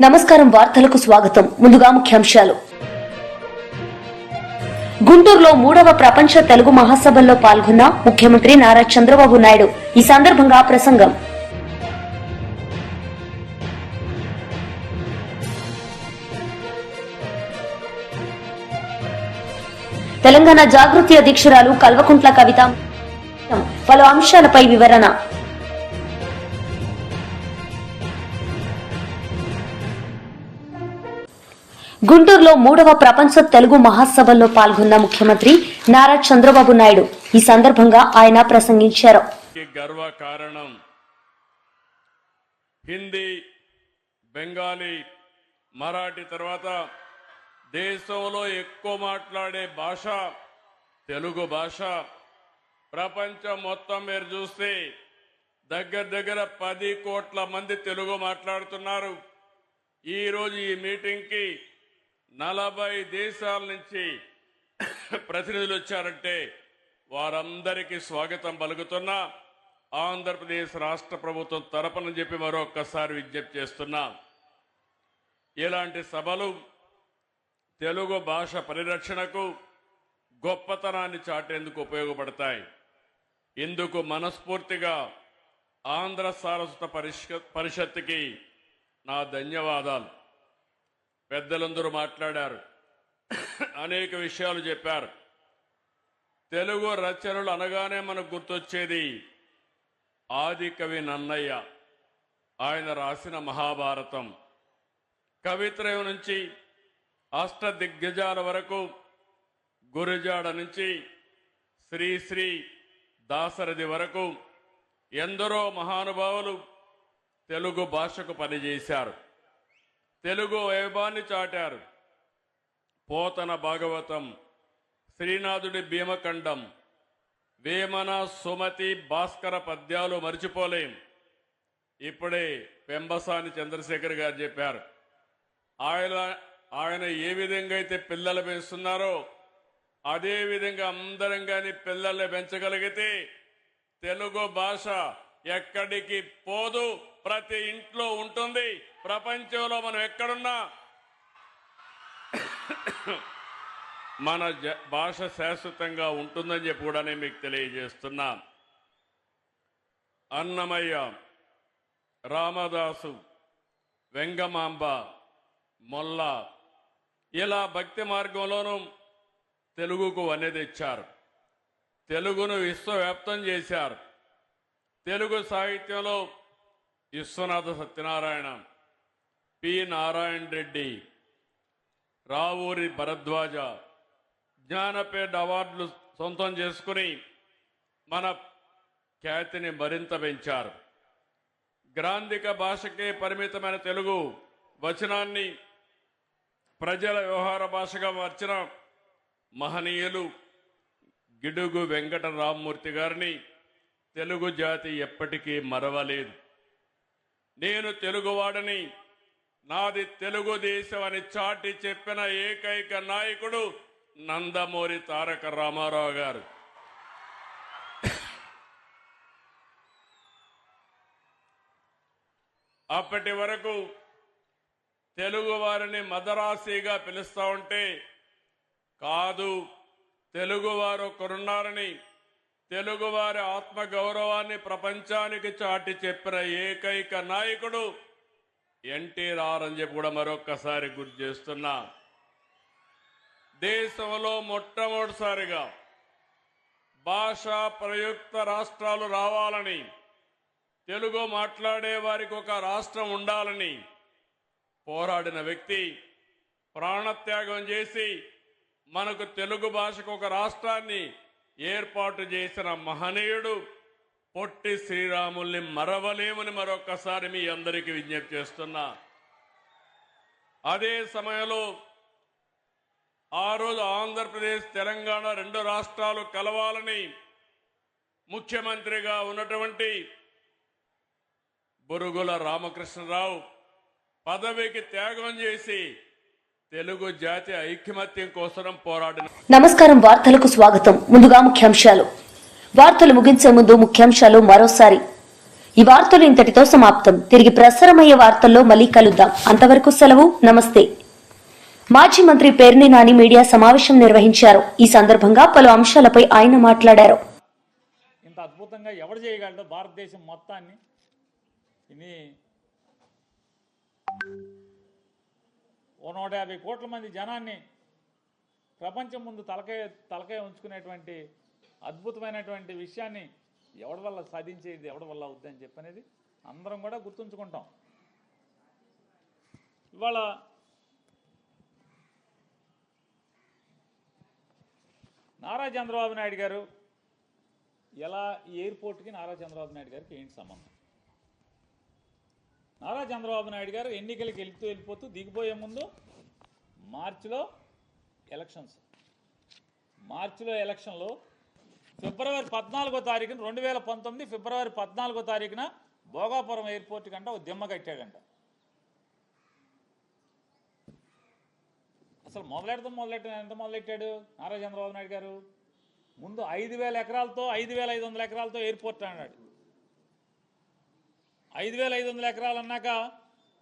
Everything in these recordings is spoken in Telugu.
నమస్కారం వార్తలకు స్వాగతం. ముందుగా ముఖ్యాంశాలు. గుంటూరులో 3వ ప్రపంచ తెలుగు మహాసభల్లో పాల్గొన్న ముఖ్యమంత్రి నారా చంద్రబాబు నాయుడు. ఈ సందర్భంగా ప్రసంగం. తెలంగాణ జాగృతి అధ్యక్షురాలు కల్వకుంట్ల కవిత పలు అంశాలపై వివరణ. గుంటూరులో 3వ ప్రపంచ తెలుగు మహాసభల్లో పాల్గొన్న ముఖ్యమంత్రి నారా చంద్రబాబు నాయుడు. ఈ సందర్భంగా ఆయన ప్రసంగించారు. గర్వ కారణం హిందీ, బెంగాలీ, మరాఠీ తర్వాత దేశంలో ఎక్కువ మాట్లాడే భాష తెలుగు భాష. ప్రపంచం మొత్తం మీరు చూస్తే దగ్గర 10 కోట్ల మంది తెలుగు మాట్లాడుతున్నారు. ఈరోజు ఈ మీటింగ్కి 40 దేశాల నుంచి ప్రతినిధులు వచ్చారంటే వారందరికీ స్వాగతం పలుకుతున్నా. ఆంధ్రప్రదేశ్ రాష్ట్ర ప్రభుత్వం తరపున చెప్పి మరొక్కసారి విజ్ఞప్తి చేస్తున్నా. ఇలాంటి సభలు తెలుగు భాష పరిరక్షణకు, గొప్పతనాన్ని చాటేందుకు ఉపయోగపడతాయి. ఇందుకు మనస్ఫూర్తిగా ఆంధ్ర సారస్వత పరిషత్తుకి నా ధన్యవాదాలు. పెద్దలందరూ మాట్లాడారు, అనేక విషయాలు చెప్పారు. తెలుగు రచనలు అనగానే మనకు గుర్తొచ్చేది ఆది కవి నన్నయ్య. ఆయన రాసిన మహాభారతం, కవిత్రయం నుంచి అష్టదిగ్గజాల వరకు, గురజాడ నుంచి శ్రీశ్రీ దాశరథి వరకు ఎందరో మహానుభావులు తెలుగు భాషకు పనిచేశారు. తెలుగు వైభవాన్ని చాటారు. పోతన భాగవతం, శ్రీనాథుడి భీమఖండం, వేమన, సుమతి, భాస్కర పద్యాలు మర్చిపోలేం. ఇప్పుడే పెంబసాని చంద్రశేఖర్ గారు చెప్పారు, ఆయన ఏ విధంగా అయితే పిల్లలు పెంచుతున్నారో అదే విధంగా అందరం కానీ పిల్లల్ని పెంచగలిగితే తెలుగు భాష ఎక్కడికి పోదు, ప్రతి ఇంట్లో ఉంటుంది. ప్రపంచంలో మనం ఎక్కడున్నా మన భాష శాశ్వతంగా ఉంటుందని చెప్పి కూడా నేను మీకు తెలియజేస్తున్నా. అన్నమయ్య, రామదాసు, వెంగమాంబ, మొల్ల ఇలా భక్తి మార్గంలోనూ తెలుగుకు వన్నె తెచ్చారు. తెలుగును విశ్వవ్యాప్తం చేశారు. తెలుగు సాహిత్యంలో విశ్వనాథ సత్యనారాయణ, పి నారాయణ రెడ్డి, రావూరి భరద్వాజ జ్ఞానపీఠ అవార్డులు సొంతం చేసుకుని మన ఖ్యాతిని మరింత పెంచారు. గ్రాంధిక భాషకే పరిమితమైన తెలుగు వచనాన్ని ప్రజల వ్యవహార భాషగా మార్చిన మహనీయులు గిడుగు వెంకట రామ్మూర్తి గారిని తెలుగు జాతి ఎప్పటికీ మరవలేదు. నేను తెలుగువాడని, నాది తెలుగుదేశం అని చాటి చెప్పిన ఏకైక నాయకుడు నందమూరి తారక రామారావు గారు. అప్పటి వరకు తెలుగు వారిని మదరాసీగా పిలుస్తా ఉంటే, కాదు, తెలుగువారు ఒకరున్నారని, తెలుగువారి ఆత్మగౌరవాన్ని ప్రపంచానికి చాటి చెప్పిన ఏకైక నాయకుడు ఎన్టీఆర్ అని చెప్పి కూడా మరొక్కసారి గుర్తు చేస్తున్నా. దేశంలో మొట్టమొదటిసారిగా భాషా ప్రయుక్త రాష్ట్రాలు రావాలని, తెలుగు మాట్లాడే వారికి ఒక రాష్ట్రం ఉండాలని పోరాడిన వ్యక్తి, ప్రాణత్యాగం చేసి మనకు తెలుగు భాషకు ఒక రాష్ట్రాన్ని ఏర్పాటు చేసిన మహనీయుడు పొట్టి శ్రీరాముల్ని మరవలేమని మరొక్కసారి మీ అందరికీ విజ్ఞప్తి చేస్తున్నా. అదే సమయంలో ఆ రోజు ఆంధ్రప్రదేశ్, తెలంగాణ 2 రాష్ట్రాలు కలవాలని ముఖ్యమంత్రిగా ఉన్నటువంటి బురుగుల రామకృష్ణరావు పదవికి త్యాగం చేసి తెలుగు జాతి ఐకమత్యం కోసం పోరాడిన. నమస్కారం, వార్తలకు స్వాగతం. ముందుగా ముఖ్యాంశాలు. వార్తలు ముగించే ముందు ముఖ్యాంశాలు మరోసారి. ఈ వార్తలు ఇంతటితో సమాప్తం. తిరిగి ప్రసారమయ్యే వార్తల్లో మళ్ళీ కలుద్దాం. అంతవరకు సెలవు. నమస్తే. మాజీ మంత్రి పేర్ని నాని మీడియా సమావేశం నిర్వహించారు. ఈ సందర్భంగా పలు అంశాలపై ఆయన మాట్లాడారు. ఇంత అద్భుతంగా ఎవరు చేయగలడో భారతదేశం మొత్తాన్ని ఇది 150 కోట్ల మంది జనాన్ని ప్రపంచం ముందు తలకాయ ఉంచుకునేటువంటి అద్భుతమైనటువంటి విషయాన్ని ఎవరి వల్ల సాధించేది, ఎవరి వల్ల అవుద్దని చెప్పనేది అందరం కూడా గుర్తుంచుకుంటాం. ఇవాళ నారా చంద్రబాబు నాయుడు గారు ఎలా ఈ ఎయిర్పోర్ట్కి నారా చంద్రబాబు నాయుడు గారికి ఏంటి సంబంధం? నారా చంద్రబాబు నాయుడు గారు ఎన్నికలకి వెళ్ళిపోతూ దిగిపోయే ముందు మార్చిలో ఎలక్షన్లో ఫిబ్రవరి 14వ తారీఖున 2019 ఫిబ్రవరి 14వ తారీఖున భోగాపురం ఎయిర్పోర్ట్ కంట ఒక దిమ్మ కట్టాడంట. అసలు ఎంత మొదలెట్టాడు నారా చంద్రబాబు నాయుడు గారు? ముందు 5,000 ఎకరాలతో 5,500 ఎకరాలతో ఎయిర్పోర్ట్ అన్నాడు. 5,500 ఎకరాలు అన్నాక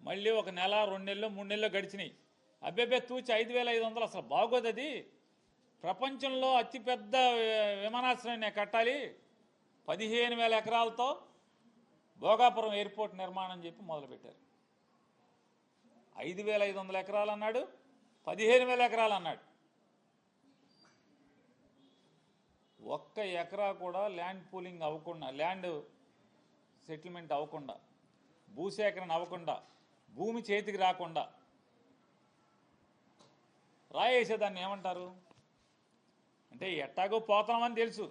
మళ్ళీ ఒక నెల, 2 నెలలు, 3 నెలలు గడిచినాయి. అబ్బేబే తూచి 5,500 అసలు బాగోదు, అది ప్రపంచంలో అతిపెద్ద విమానాశ్రయాన్ని కట్టాలి, 15,000 ఎకరాలతో భోగాపురం ఎయిర్పోర్ట్ నిర్మాణం చెప్పి మొదలుపెట్టారు. 5,500 ఎకరాలు అన్నాడు, 15,000 ఎకరాలు అన్నాడు. ఒక్క ఎకరా కూడా ల్యాండ్ పూలింగ్ అవ్వకుండా, ల్యాండ్ సెటిల్మెంట్ అవ్వకుండా, భూసేకరణ అవ్వకుండా, భూమి చేతికి రాకుండా రాయేసేదాన్ని ఏమంటారు అంటే, ఎట్టాగో పోతున్నామని తెలుసు,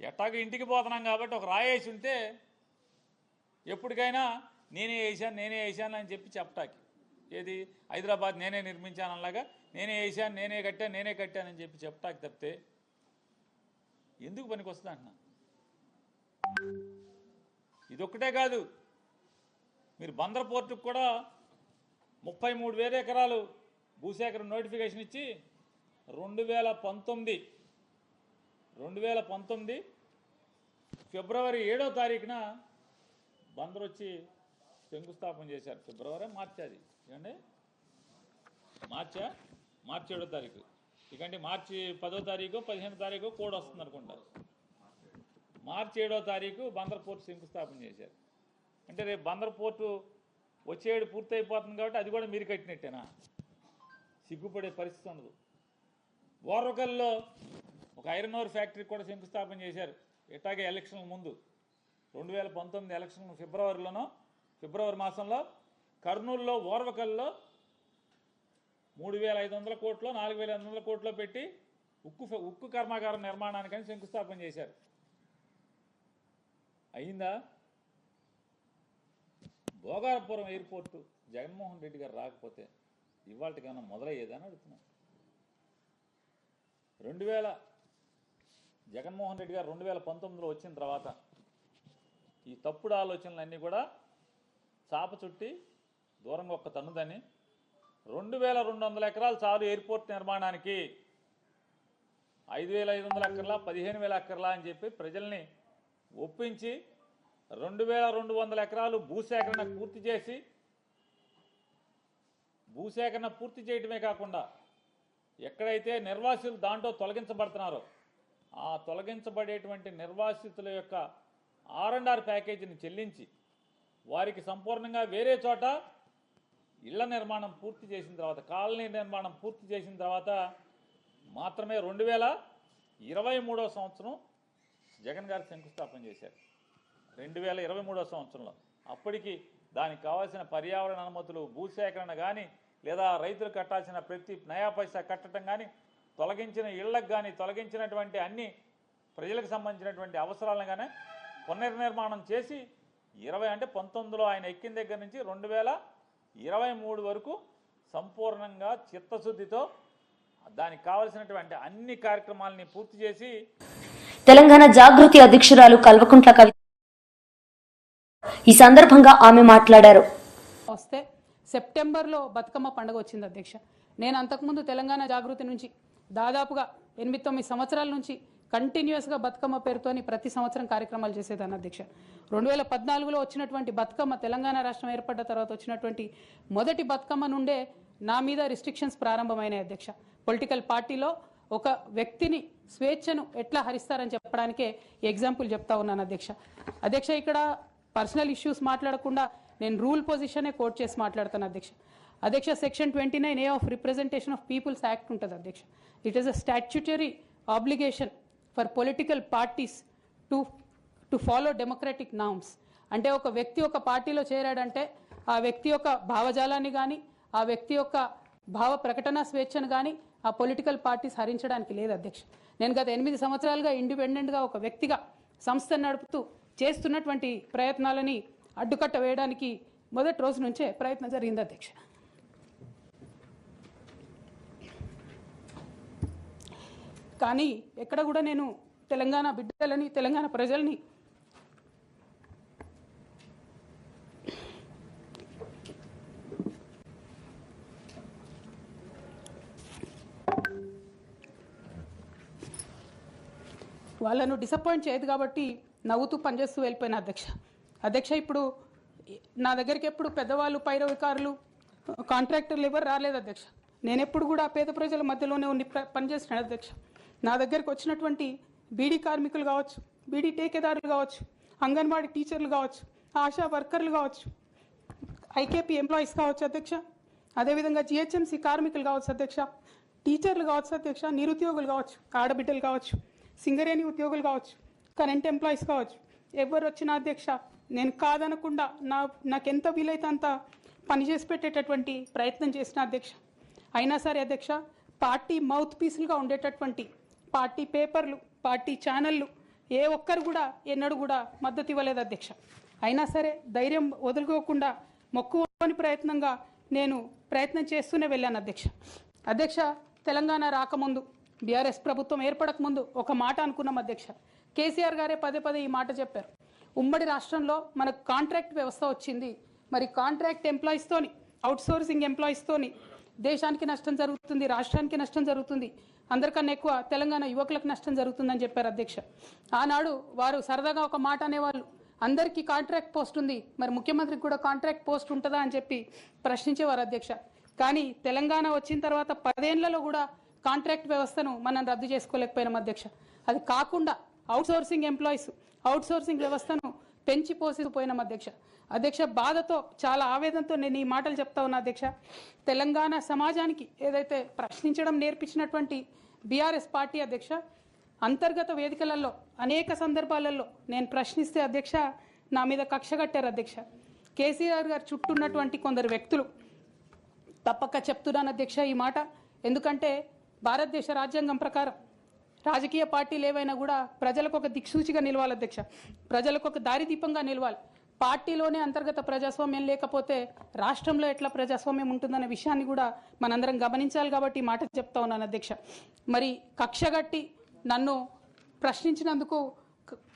ఎట్టాగో ఇంటికి పోతున్నాం కాబట్టి ఒక రాయేసి ఉంటే ఎప్పటికైనా నేనే వేసాను అని చెప్పి చెప్పటాకి, ఏది హైదరాబాద్ నేనే నిర్మించానలాగా నేనే వేసాను, నేనే కట్టానని చెప్పి చెప్పటాకి తప్పితే ఎందుకు పనికి వస్తుంది అంటున్నా. ఇదొక్కటే కాదు, మీరు బందర్ పోర్టుకు కూడా 33,000 ఎకరాలు భూసేకరణ నోటిఫికేషన్ ఇచ్చి 2019 ఫిబ్రవరి 7వ తారీఖున బందర్ వచ్చి శంకుస్థాపన చేశారు. ఫిబ్రవరి మార్చి, అది ఏమండి మార్చి 7వ తారీఖు, ఇకంటే మార్చి 10వ తారీఖు 15వ తారీఖు కోడ్ వస్తుంది అనుకుంటా. మార్చి 7వ తారీఖు బందర్ పోర్టు శంకుస్థాపన చేశారు. అంటే రేపు బందర్ పోర్టు వచ్చేడు పూర్తి అయిపోతుంది కాబట్టి అది కూడా మీరు కట్టినట్టేనా? సిగ్గుపడే పరిస్థితి ఉండదు. ఓర్వకల్లో ఒక ఐరన్ ఓర్ ఫ్యాక్టరీ కూడా శంకుస్థాపన చేశారు. ఇట్లాగే ఎలక్షన్ల ముందు 2019 ఎలక్షన్ ఫిబ్రవరి మాసంలో కర్నూలులో ఓర్వకల్లో 3,500 కోట్లు 4,500 కోట్లు పెట్టి ఉక్కు కర్మాగారం నిర్మాణానికని శంకుస్థాపన చేశారు. అయిందా? భోగాపురం ఎయిర్పోర్టు జగన్మోహన్ రెడ్డి గారు రాకపోతే ఇవాళకైనా మొదలయ్యేదని అడుగుతున్నాను. జగన్మోహన్ రెడ్డి గారు 2019లో వచ్చిన తర్వాత ఈ తప్పుడు ఆలోచనలన్నీ కూడా చాప చుట్టి దూరంగా ఒక్క తన్నుదని 2,200 ఎకరాలు చాలు ఎయిర్పోర్ట్ నిర్మాణానికి, 5,500 ఎకర్లా 15,000 ఎకర్లా అని చెప్పి ప్రజల్ని ఒప్పించి 2,200 ఎకరాలు భూసేకరణ పూర్తి చేయడమే కాకుండా ఎక్కడైతే నిర్వాసితులు దాంట్లో తొలగించబడుతున్నారో ఆ తొలగించబడేటువంటి నిర్వాసితుల యొక్క R&R ప్యాకేజీని చెల్లించి వారికి సంపూర్ణంగా వేరే చోట ఇళ్ల నిర్మాణం పూర్తి చేసిన తర్వాత, కాలనీ నిర్మాణం పూర్తి చేసిన తర్వాత మాత్రమే 2023వ సంవత్సరం జగన్ గారు శంకుస్థాపన చేశారు. 2023వ సంవత్సరంలో అప్పటికి దానికి కావాల్సిన పర్యావరణ అనుమతులు, భూసేకరణ కానీ, లేదా రైతులు కట్టాల్సిన ప్రతి నయా పైసా కట్టడం కానీ, తొలగించిన ఇళ్లకు కానీ, తొలగించినటువంటి అన్ని ప్రజలకు సంబంధించినటువంటి అవసరాలను కానీ పునర్నిర్మాణం చేసి 19లో ఆయన ఎక్కిన దగ్గర నుంచి 2023 వరకు సంపూర్ణంగా చిత్తశుద్ధితో దానికి కావలసినటువంటి అన్ని కార్యక్రమాలని పూర్తి చేసి తెలంగాణ జాగృతి అధ్యక్షురాలు కల్వకుంట్ల కవిత ఈ సందర్భంగా ఆమె మాట్లాడారు. వస్తే సెప్టెంబర్లో బతుకమ్మ పండుగ వచ్చింది అధ్యక్ష. నేను అంతకుముందు తెలంగాణ జాగృతి నుంచి దాదాపుగా 8-9 సంవత్సరాల నుంచి కంటిన్యూస్గా బతుకమ్మ పేరుతోని ప్రతి సంవత్సరం కార్యక్రమాలు చేసేదాన్ని అధ్యక్ష. 2014లో వచ్చినటువంటి బతుకమ్మ, తెలంగాణ రాష్ట్రం ఏర్పడ్డ తర్వాత వచ్చినటువంటి మొదటి బతుకమ్మ నుండే నా మీద రిస్ట్రిక్షన్స్ ప్రారంభమైనాయి అధ్యక్ష. పొలిటికల్ పార్టీలో ఒక వ్యక్తిని స్వేచ్ఛను ఎట్లా హరిస్తారని చెప్పడానికే ఎగ్జాంపుల్ చెప్తా ఉన్నాను అధ్యక్ష. అధ్యక్ష, ఇక్కడ పర్సనల్ ఇష్యూస్ మాట్లాడకుండా నేను రూల్ పొజిషనే కోట్ చేసి మాట్లాడతాను అధ్యక్ష. అధ్యక్ష, section 29A of representation of people's act ఉంటుంది అధ్యక్ష. It is a statutory obligation for political parties to follow democratic norms. అంటే ఒక వ్యక్తి ఒక పార్టీలో చేరాడంటే ఆ వ్యక్తి యొక్క భావజాలాన్ని కానీ, ఆ వ్యక్తి యొక్క భావ ప్రకటన స్వేచ్ఛను కానీ ఆ పొలిటికల్ పార్టీస్ హరించడానికి లేదు అధ్యక్ష. నేను గత 8 సంవత్సరాలుగా ఇండిపెండెంట్గా ఒక వ్యక్తిగా సంస్థను నడుపుతూ చేస్తున్నటువంటి ప్రయత్నాలని అడ్డుకట్ట వేయడానికి మొదటి రోజు నుంచే ప్రయత్నం జరిగింది అధ్యక్ష. కానీ ఎక్కడ కూడా నేను తెలంగాణ బిడ్డలని, తెలంగాణ ప్రజల్ని వాళ్ళను డిసప్పాయింట్ చేయదు కాబట్టి నవ్వుతూ పనిచేస్తూ వెళ్ళిపోయిన అధ్యక్ష. ఇప్పుడు నా దగ్గరికి ఎప్పుడు పెద్దవాళ్ళు, పైరవికారులు, కాంట్రాక్టర్లు ఎవరు రాలేదు అధ్యక్ష. నేను ఎప్పుడు కూడా పేద ప్రజల మధ్యలోనే ఉండి పనిచేస్తున్నాను అధ్యక్ష. నా దగ్గరికి వచ్చినటువంటి బీడీ కార్మికులు కావచ్చు, బీడీ టేకేదారులు కావచ్చు, అంగన్వాడీ టీచర్లు కావచ్చు, ఆశా వర్కర్లు కావచ్చు, ఐకేపీ ఎంప్లాయీస్ కావచ్చు అధ్యక్ష, అదేవిధంగా జిహెచ్ఎంసీ కార్మికులు కావచ్చు అధ్యక్ష, టీచర్లు కావచ్చు అధ్యక్ష, నిరుద్యోగులు కావచ్చు, ఆడబిడ్డలు కావచ్చు, సింగరేణి ఉద్యోగులు కావచ్చు, కరెంట్ ఎంప్లాయీస్ కావచ్చు, ఎవరు వచ్చినా అధ్యక్ష నేను కాదనకుండా నాకెంత వీలైతే అంత పనిచేసి పెట్టేటటువంటి ప్రయత్నం చేసిన అధ్యక్ష. అయినా సరే అధ్యక్ష, పార్టీ మౌత్ పీసులుగా ఉండేటటువంటి పార్టీ పేపర్లు, పార్టీ ఛానళ్ళు ఏ ఒక్కరు కూడా ఎన్నడూ కూడా మద్దతు ఇవ్వలేదు అధ్యక్ష. అయినా సరే ధైర్యం వదులుకోకుండా మొక్కువని ప్రయత్నంగా నేను ప్రయత్నం చేస్తూనే వెళ్ళాను అధ్యక్ష. తెలంగాణ రాకముందు, బీఆర్ఎస్ ప్రభుత్వం ఏర్పడకముందు ఒక మాట అనుకున్నాం అధ్యక్ష. కేసీఆర్ గారే పదే ఈ మాట చెప్పారు. ఉమ్మడి రాష్ట్రంలో మనకు కాంట్రాక్ట్ వ్యవస్థ వచ్చింది, మరి కాంట్రాక్ట్ ఎంప్లాయీస్తోని, అవుట్సోర్సింగ్ ఎంప్లాయీస్తోని దేశానికి నష్టం జరుగుతుంది, రాష్ట్రానికి నష్టం జరుగుతుంది, అందరికన్నా ఎక్కువ తెలంగాణ యువకులకు నష్టం జరుగుతుందని చెప్పారు అధ్యక్ష. ఆనాడు వారు సరదాగా ఒక మాట అనేవాళ్ళు, అందరికీ కాంట్రాక్ట్ పోస్ట్ ఉంది, మరి ముఖ్యమంత్రికి కూడా కాంట్రాక్ట్ పోస్ట్ ఉంటుందా అని చెప్పి ప్రశ్నించేవారు అధ్యక్ష. కానీ తెలంగాణ వచ్చిన తర్వాత 10 ఏళ్లలో కూడా కాంట్రాక్ట్ వ్యవస్థను మనం రద్దు చేసుకోలేకపోయినాం అధ్యక్ష. అది కాకుండా అవుట్సోర్సింగ్ ఎంప్లాయీస్, అవుట్సోర్సింగ్ వ్యవస్థను పెంచి పోసిపోయినాం అధ్యక్ష. బాధతో, చాలా ఆవేదనతో నేను ఈ మాటలు చెప్తా ఉన్నా అధ్యక్ష. తెలంగాణ సమాజానికి ఏదైతే ప్రశ్నించడం నేర్పించినటువంటి బీఆర్ఎస్ పార్టీ అధ్యక్ష, అంతర్గత వేదికలలో అనేక సందర్భాలలో నేను ప్రశ్నిస్తే అధ్యక్ష నా మీద కక్ష కట్టారు అధ్యక్ష. కేసీఆర్ గారు చుట్టూ ఉన్నటువంటి కొందరు వ్యక్తులు, తప్పక చెప్తున్నాను అధ్యక్ష ఈ మాట, ఎందుకంటే భారతదేశ రాజ్యాంగం ప్రకారం రాజకీయ పార్టీలు ఏవైనా కూడా ప్రజలకు ఒక దిక్సూచిగా నిలవాలి అధ్యక్ష, ప్రజలకు ఒక దారిదీపంగా నిలవాలి. పార్టీలోనే అంతర్గత ప్రజాస్వామ్యం లేకపోతే రాష్ట్రంలో ఎట్లా ప్రజాస్వామ్యం ఉంటుందనే విషయాన్ని కూడా మనందరం గమనించాలి కాబట్టి మాట చెప్తా ఉన్నాను అధ్యక్ష. మరి కక్షగట్టి నన్ను ప్రశ్నించినందుకు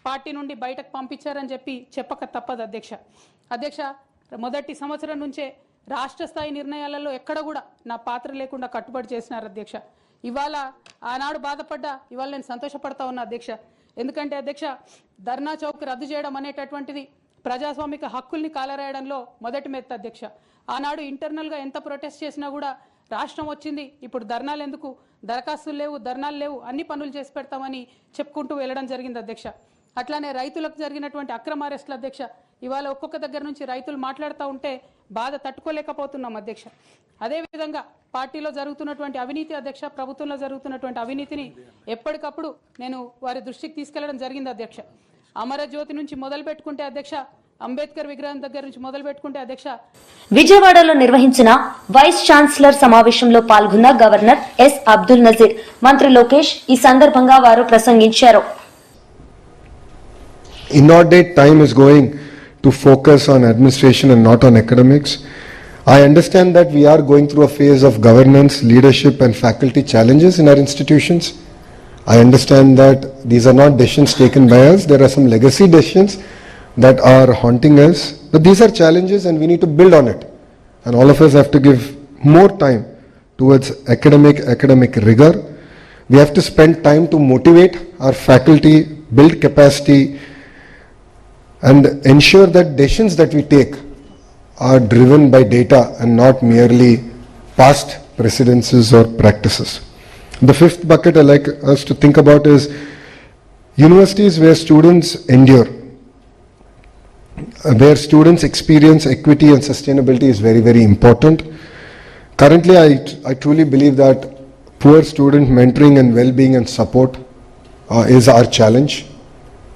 పార్టీ నుండి బయటకు పంపించారని చెప్పి చెప్పక తప్పదు అధ్యక్ష. మొదటి సంవత్సరం నుంచే రాష్ట్ర స్థాయి నిర్ణయాలలో ఎక్కడ కూడా నా పాత్ర లేకుండా కట్టుబడి చేసినారు అధ్యక్ష. ఇవాళ ఆనాడు బాధపడ్డా ఇవాళ నేను సంతోషపడతా ఉన్నా అధ్యక్ష. ఎందుకంటే అధ్యక్ష, ధర్నా చౌక్ రద్దు చేయడం అనేటటువంటిది ప్రజాస్వామిక హక్కుల్ని కాలరాయడంలో మొదటి మెత్త అధ్యక్ష. ఆనాడు ఇంటర్నల్గా ఎంత ప్రొటెస్ట్ చేసినా కూడా రాష్ట్రం వచ్చింది, ఇప్పుడు ధర్నాలు ఎందుకు, దరఖాస్తులు లేవు, ధర్నాలు లేవు, అన్ని పనులు చేసి పెడతామని చెప్పుకుంటూ వెళ్ళడం జరిగింది అధ్యక్ష. అట్లానే రైతులకు జరిగినటువంటి అక్రమ అరెస్టులు అధ్యక్ష, ఇవాళ ఒక్కొక్క దగ్గర నుంచి రైతులు మాట్లాడుతూ ఉంటే బాధ తట్టుకోలేకపోతున్నాం అధ్యక్ష. అదేవిధంగా పార్టీలో జరుగుతున్నటువంటి అవినీతి అధ్యక్ష, ప్రభుత్వంలో జరుగుతున్నటువంటి అవినీతిని ఎప్పటికప్పుడు నేను వారి దృష్టికి తీసుకెళ్లడం జరిగింది అధ్యక్ష. అమరజ్యోతి నుంచి మొదలు పెట్టుకుంటే అధ్యక్ష, అంబేద్కర్ విగ్రహం దగ్గర నుంచి మొదలు పెట్టుకుంటే అధ్యక్ష, విజయవాడలో నిర్వహించిన వైస్ ఛాన్సలర్ సమావేశంలో పాల్గొన్న గవర్నర్ ఎస్ అబ్దుల్ నజీర్, మంత్రి లోకేష్ ఈ సందర్భంగా వారు ప్రసంగించారు. Inordinate time is going to focus on administration and not on academics. I understand that we are going through a phase of governance, leadership and faculty challenges in our institutions. I understand that these are not decisions taken by us. There are some legacy decisions that are haunting us. But these are challenges and we need to build on it. And all of us have to give more time towards academic rigor. We have to spend time to motivate our faculty, build capacity, and ensure that decisions that we take are driven by data and not merely past precedences or practices. The fifth bucket I'd like us to think about is universities where students endure, where students experience equity and sustainability is very, very important. Currently, I truly believe that poor student mentoring and well-being and support is our challenge.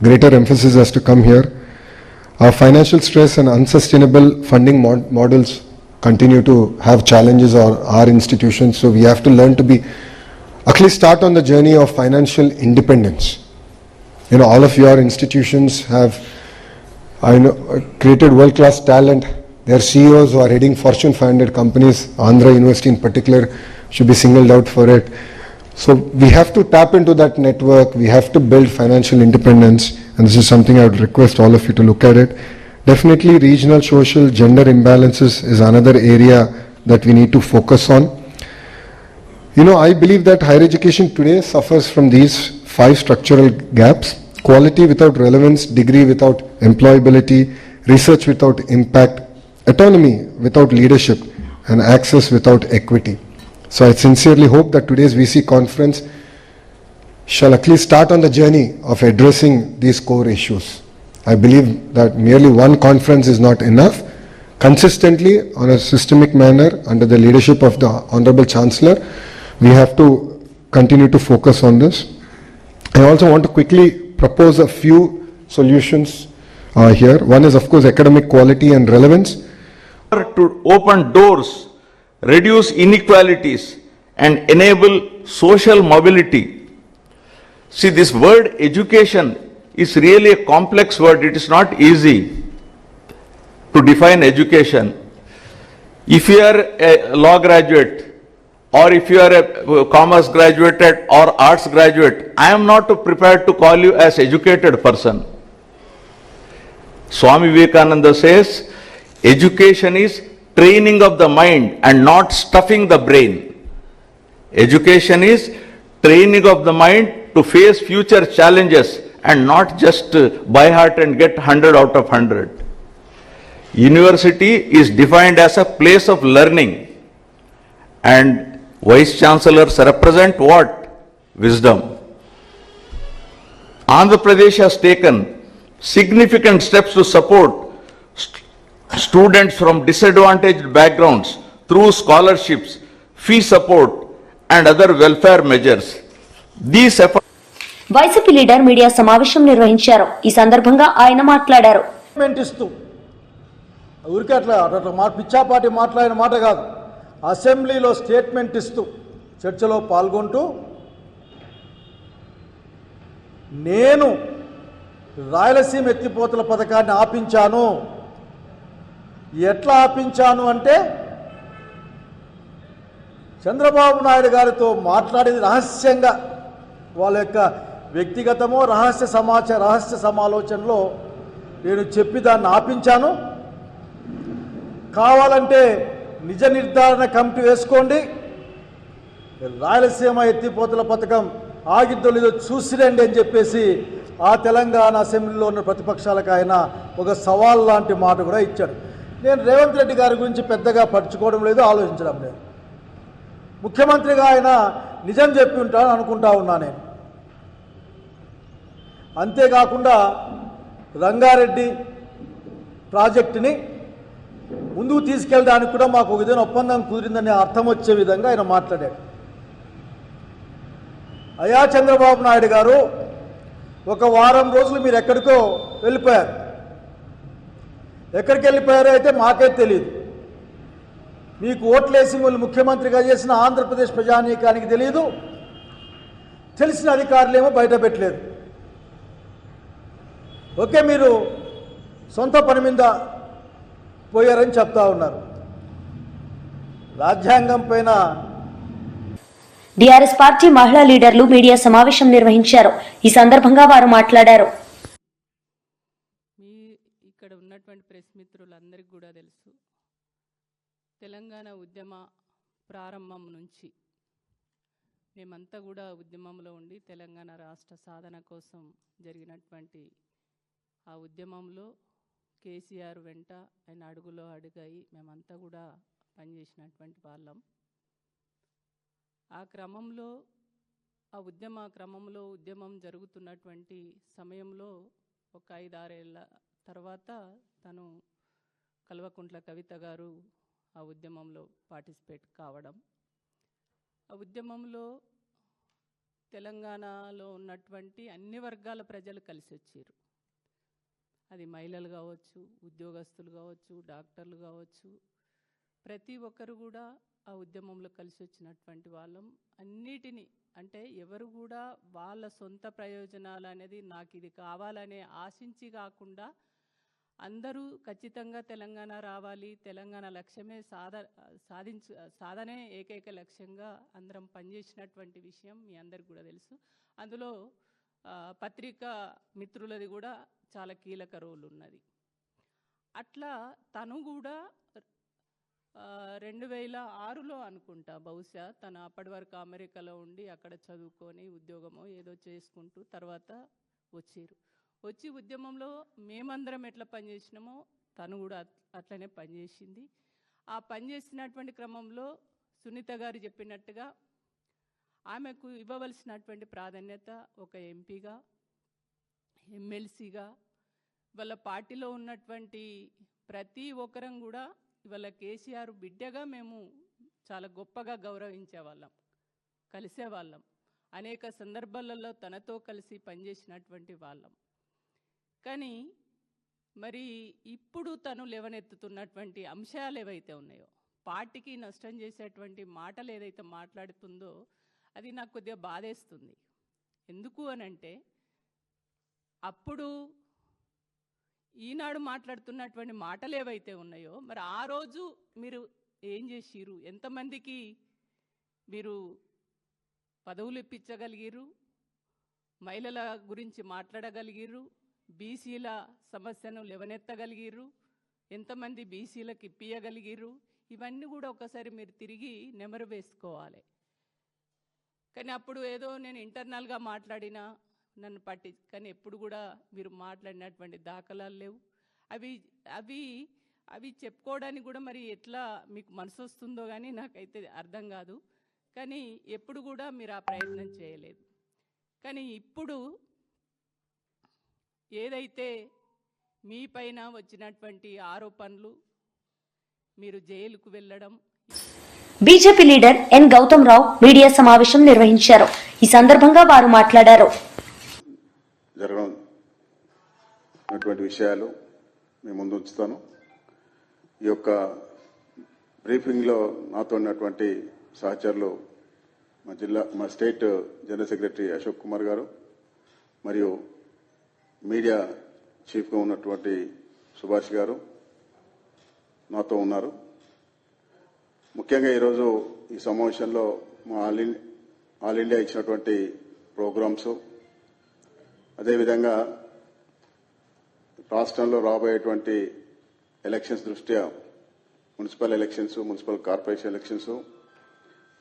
Greater emphasis has to come here. Our financial stress and unsustainable funding models continue to have challenges on our institutions, so we have to learn to be, at least start on the journey of financial independence. You know, all of your institutions have created world-class talent. Their CEOs who are heading Fortune 500 companies, Andhra University in particular, should be singled out for it. So we have to tap into that network. We have to build financial independence, and this is something I would request all of you to look at it. Definitely regional, social, gender imbalances is another area that we need to focus on. You know, I believe that higher education today suffers from these 5 structural gaps: quality without relevance, degree without employability, research without impact, autonomy without leadership, and access without equity. So I sincerely hope that today's VC conference shall at least start on the journey of addressing these core issues. I believe that merely one conference is not enough. Consistently, on a systemic manner, under the leadership of the Honorable Chancellor, we have to continue to focus on this. I also want to quickly propose a few solutions here. One is, of course, academic quality and relevance. To open doors, reduce inequalities, and enable social mobility. See, this word education is really a complex word. It is not easy to define education. If you are a law graduate, or if you are a commerce graduate or arts graduate, I am not prepared to call you as educated person. Swami Vivekananda says, education is training of the mind and not stuffing the brain. Education is training of the mind to face future challenges and not just by heart and get 100 out of 100. University is defined as a place of learning, and vice chancellors represent what? Wisdom. Andhra Pradesh has taken significant steps to support students from disadvantaged backgrounds through scholarships, fee support, and other welfare measures. These efforts YCP leader media సమావేశం నిర్వహించారు. ఈ సందర్భంగా ఆయన మాట్లాడారు. ఇస్తూ ఊరికే అట్లా పిచ్చాపాటి మాట్లాడిన మాట కాదు, అసెంబ్లీలో స్టేట్మెంట్ ఇస్తూ చర్చలో పాల్గొంటూ నేను రాయలసీమ ఎత్తిపోతల పథకాన్ని ఆపించాను. ఎట్లా ఆపించాను అంటే చంద్రబాబు నాయుడు గారితో మాట్లాడేది రహస్యంగా, వాళ్ళ యొక్క వ్యక్తిగతమో రహస్య సమాలోచనలో నేను చెప్పి దాన్ని ఆపించాను. కావాలంటే నిజ నిర్ధారణ కమిటీ వేసుకోండి, రాయలసీమ ఎత్తిపోతల పథకం ఆగిద్దో లేదో చూసిరండి అని చెప్పేసి ఆ తెలంగాణ అసెంబ్లీలో ఉన్న ప్రతిపక్షాలకు ఆయన ఒక సవాల్ లాంటి మాట కూడా ఇచ్చాడు. నేను రేవంత్ రెడ్డి గారి గురించి పెద్దగా పట్టించుకోవడం లేదు, ఆలోచించడం లేదు. ముఖ్యమంత్రిగా ఆయన నిజం చెప్పి ఉంటాను అనుకుంటా ఉన్నా నేను. అంతేకాకుండా రంగారెడ్డి ప్రాజెక్టుని ముందుకు తీసుకెళ్ళడానికి కూడా మాకు ఒక విధంగా ఒప్పందం కుదిరిందని అర్థం వచ్చే విధంగా ఆయన మాట్లాడాడు. అయ్యా చంద్రబాబు నాయుడు గారు, ఒక వారం రోజులు మీరు ఎక్కడికో వెళ్ళిపోయారు. ఎక్కడికి వెళ్ళిపోయారో అయితే మాకే తెలియదు. మీకు ఓట్లేసి మిమ్మల్ని ముఖ్యమంత్రిగా చేసిన ఆంధ్రప్రదేశ్ ప్రజానీకానికి తెలియదు, తెలిసిన అధికారులేమో బయట పెట్టలేదు. ఓకే, మీరు సొంత పని మీద పోయారని చెప్తా ఉన్నారు. రాజ్యాంగం పైన టీఆర్ఎస్ పార్టీ మహిళా లీడర్లు మీడియా సమావేశం నిర్వహించారు. ఈ సందర్భంగా వారు మాట్లాడారు. ఇక్కడ ఉన్నటువంటి ప్రెస్ మిత్రులందరికీ కూడా తెలుసు, తెలంగాణ ఉద్యమ ప్రారంభం నుంచి మేమంతా కూడా ఉద్యమంలో ఉండి తెలంగాణ రాష్ట్ర సాధన కోసం జరిగినటువంటి ఆ ఉద్యమంలో కేసీఆర్ వెంట ఆయన అడుగులో అడుగాయి మేమంతా కూడా పనిచేసినటువంటి వాళ్ళం. ఆ క్రమంలో ఉద్యమం జరుగుతున్నటువంటి సమయంలో ఒక 5-6 ఏళ్ళ తర్వాత తను కల్వకుంట్ల కవిత గారు ఆ ఉద్యమంలో పార్టిసిపేట్ కావడం, ఆ ఉద్యమంలో తెలంగాణలో ఉన్నటువంటి అన్ని వర్గాల ప్రజలు కలిసి వచ్చారు. అది మహిళలు కావచ్చు, ఉద్యోగస్తులు కావచ్చు, డాక్టర్లు కావచ్చు, ప్రతి ఒక్కరు కూడా ఆ ఉద్యమంలో కలిసి వచ్చినటువంటి వాళ్ళం. అన్నిటినీ అంటే ఎవరు కూడా వాళ్ళ సొంత ప్రయోజనాలు అనేది నాకు ఇది కావాలనే ఆశించి కాకుండా అందరూ ఖచ్చితంగా తెలంగాణ రావాలి, తెలంగాణ లక్ష్యమే సాధనే ఏకైక లక్ష్యంగా అందరం పనిచేసినటువంటి విషయం మీ అందరికి కూడా తెలుసు. అందులో పత్రికా మిత్రులది కూడా చాలా కీలక రోల్ ఉన్నది. అట్లా తను కూడా 2006లో అనుకుంటా బహుశా తను అప్పటి వరకు అమెరికాలో ఉండి అక్కడ చదువుకొని ఉద్యోగమో ఏదో చేసుకుంటూ తర్వాత వచ్చి ఉద్యమంలో మేమందరం ఎట్లా పనిచేసినామో తను కూడా అట్లనే పనిచేసింది. ఆ పనిచేసినటువంటి క్రమంలో సునీత గారు చెప్పినట్టుగా ఆమెకు ఇవ్వవలసినటువంటి ప్రాధాన్యత ఒక ఎంపీగా, ఎమ్మెల్సీగా, వాళ్ళ పార్టీలో ఉన్నటువంటి ప్రతి ఒక్కరం కూడా ఇవాళ కేసీఆర్ బిడ్డగా మేము చాలా గొప్పగా గౌరవించేవాళ్ళం, కలిసేవాళ్ళం. అనేక సందర్భాలలో తనతో కలిసి పనిచేసినటువంటి వాళ్ళం. కానీ మరి ఇప్పుడు తను లేవనెత్తుతున్నటువంటి అంశాలు ఏవైతే ఉన్నాయో, పార్టీకి నష్టం చేసేటువంటి మాటలు ఏదైతే మాట్లాడుతుందో అది నాకు కొద్దిగా బాధేస్తుంది. ఎందుకు అనంటే అప్పుడు ఈనాడు మాట్లాడుతున్నటువంటి మాటలు ఏవైతే ఉన్నాయో మరి ఆ రోజు మీరు ఏం చేసిరు, ఎంతమందికి మీరు పదవులు ఇప్పించగలిగిరు, మహిళల గురించి మాట్లాడగలిగిరు, బీసీల సమస్యను లేవనెత్తగలిగిరు, ఎంతమంది బీసీలకు ఇప్పియగలిగిరు, ఇవన్నీ కూడా ఒకసారి మీరు తిరిగి నెమరు వేసుకోవాలి. కానీ అప్పుడు ఏదో నేను ఇంటర్నల్గా మాట్లాడినా నన్ను కానీ ఎప్పుడు కూడా మీరు మాట్లాడినటువంటి దాఖలాలు లేవు. అవి చెప్పుకోవడానికి కూడా మరి ఎట్లా మీకు మనసు వస్తుందో కానీ నాకైతే అర్థం కాదు. కానీ ఎప్పుడు కూడా మీరు ఆ ప్రయత్నం చేయలేదు. కానీ ఇప్పుడు ఏదైతే మీ పైన వచ్చినటువంటి ఆరోపణలు, మీరు జైలుకు వెళ్ళడం, బీజేపీ లీడర్ ఎన్ గౌతమ్ రావు మీడియా సమావేశం నిర్వహించారు. ఈ సందర్భంగా వారు మాట్లాడారు. జరగనటువంటి విషయాలు మీ ముందు ఉంచుతాను. ఈ యొక్క బ్రీఫింగ్లో నాతో ఉన్నటువంటి సహచరులు మా state general secretary Ashok Kumar గారు మరియు మీడియా చీఫ్గా ఉన్నటువంటి సుభాష్ గారు నాతో ఉన్నారు. ముఖ్యంగా ఈరోజు ఈ సమావేశంలో మా ఆల్ ఇండియా ఇచ్చినటువంటి ప్రోగ్రామ్స్, అదేవిధంగా రాష్ట్రంలో రాబోయేటువంటి ఎలక్షన్స్ దృష్ట్యా municipal elections, municipal corporation elections,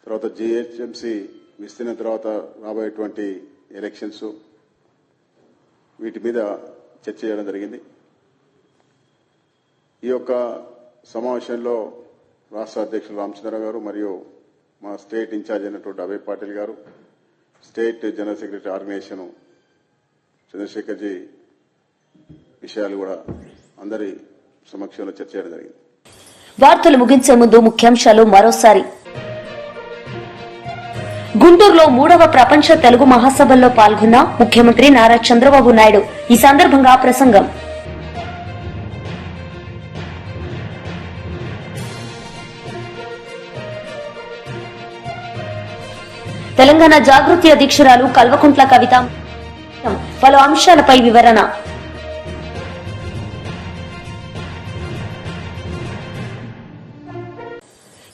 తర్వాత జీహెచ్ఎంసీ విస్తీర్ణ తర్వాత రాబోయేటువంటి ఎలక్షన్స్, వీటి మీద చర్చ చేయడం జరిగింది. ఈ యొక్క సమావేశంలో రాష్ట్ర అధ్యక్షులు రామచంద్ర గారు మరియు మా స్టేట్ ఇన్ఛార్జ్ అయినటువంటి అభయ్ పాటిల్ గారు, state general secretary organisation Chandrashekhar ji విషయాలు కూడా అందరి సమక్షంలో చర్చ చేయడం జరిగింది. వార్తలు ముగించే ముందు ముఖ్యాంశాలు మరోసారి. గుంటూరులో 3వ ప్రపంచ తెలుగు మహాసభల్లో పాల్గొన్న ముఖ్యమంత్రి నారా చంద్రబాబు నాయుడు. ఈ సందర్భంగా ప్రసంగం. తెలంగాణ జాగృతి అధ్యక్షురాలు కల్వకుంట్ల కవిత పలు అంశాలపై వివరణ.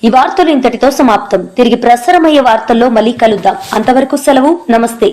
ఈ వార్తలు ఇంతటితో సమాప్తం. తిరిగి ప్రసారమయ్యే వార్తల్లో మళ్ళీ కలుద్దాం. అంతవరకు సెలవు. నమస్తే.